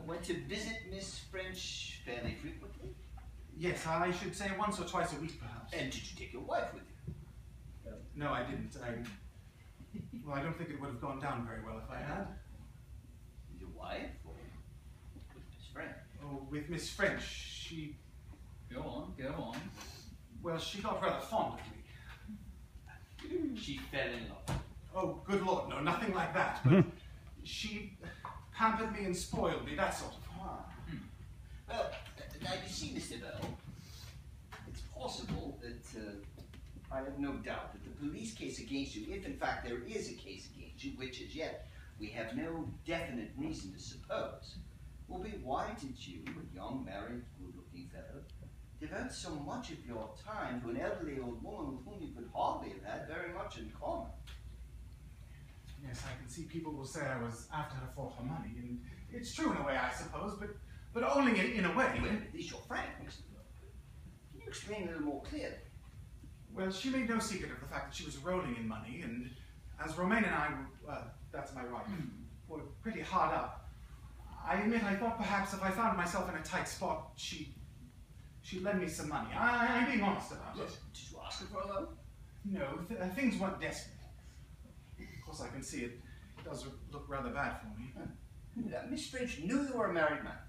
went to visit Miss French fairly frequently? Yes, I should say once or twice a week, perhaps. And did you take your wife with you? No, I didn't. Well, I don't think it would have gone down very well if I had. With your wife or with Miss French? Oh, with Miss French, she... Go on. Well, she got rather fond of me. She fell in love. Oh, good Lord, no, nothing like that. But she pampered me and spoiled me, that sort of. Well, now you see, Mr. Bell, it's possible that, I have no doubt that the police case against you, if in fact there is a case against you, which as yet we have no definite reason to suppose, will be why did you, a young, married, good-looking fellow, devote so much of your time to an elderly old woman with whom you could hardly have had very much in common? Yes, I can see people will say I was after her for her money, and it's true in a way, I suppose, but only in a way. Well, at least you're frank, Mr. Bell. Can you explain a little more clearly? Well, she made no secret of the fact that she was rolling in money, and as Romaine and I were, that's my wife, were pretty hard up, I admit I thought perhaps if I found myself in a tight spot, she'd lend me some money. I'm being honest about it. Did you ask her for a loan? No, things weren't desperate. Of course, I can see it does look rather bad for me. Miss French knew you were a married man.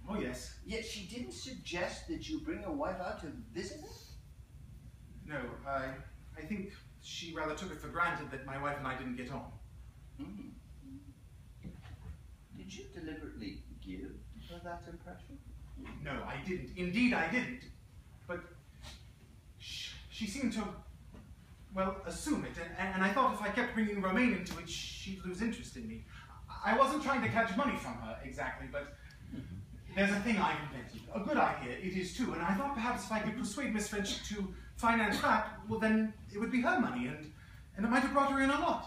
Oh, yes. Yet she didn't suggest that you bring your wife out to visit her? No, I think she rather took it for granted that my wife and I didn't get on. Did you deliberately give her that impression? No, I didn't. Indeed, I didn't. But she seemed to, well, assume it, and I thought if I kept bringing Romaine into it, she'd lose interest in me. I wasn't trying to catch money from her, exactly, but there's a thing I've invented. A good idea, it is too, and I thought perhaps if I could persuade Miss French to finance that, well then it would be her money, and it might have brought her in a lot.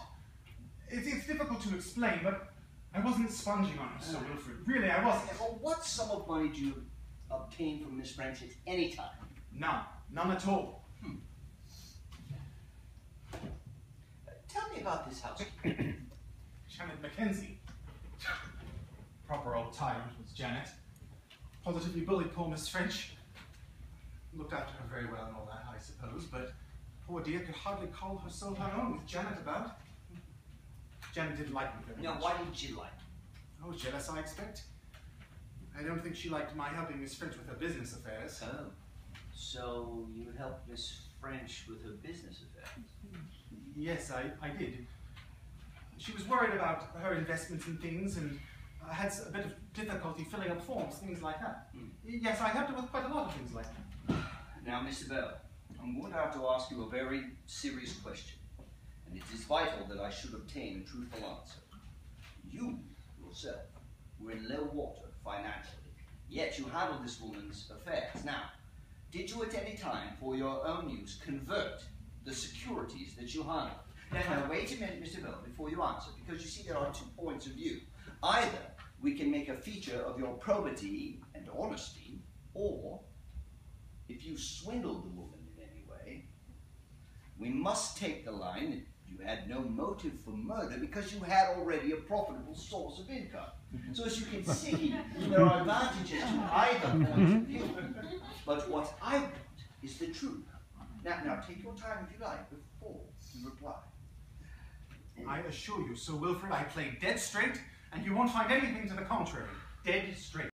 It's difficult to explain, but I wasn't sponging on her, Sir Wilfrid. Really, I wasn't. Well, what sum of money do you obtain from Miss French at any time? None. None at all. Tell me about this housekeeper. Janet Mackenzie. Proper old tyrant was Janet. Positively bullied poor Miss French. Looked after her very well and all that, I suppose, but poor dear could hardly call her soul her own with Janet about. Janet didn't like me very much. Now, why didn't she like me? Oh, jealous, I expect. I don't think she liked my helping Miss French with her business affairs. Oh, so you helped Miss French with her business affairs? Yes, I did. She was worried about her investments and things, and had a bit of difficulty filling up forms, things like that. Yes, I helped her with quite a lot of things like that. Now, Mr. Bell, I'm going to have to ask you a very serious question, and it is vital that I should obtain a truthful answer. You, yourself, were in low water financially, yet you handled this woman's affairs. Now, did you at any time, for your own use, convert the securities that you handled? Now, wait a minute, Mr. Bell, before you answer, because you see there are 2 points of view. Either we can make a feature of your probity and honesty, or if you swindled the woman in any way, we must take the line that you had no motive for murder because you had already a profitable source of income. So as you can see, there are advantages to either point of view. But what I want is the truth. Now take your time if you like before you reply. I assure you, Sir Wilfrid, I played dead straight, and you won't find anything to the contrary. Dead straight.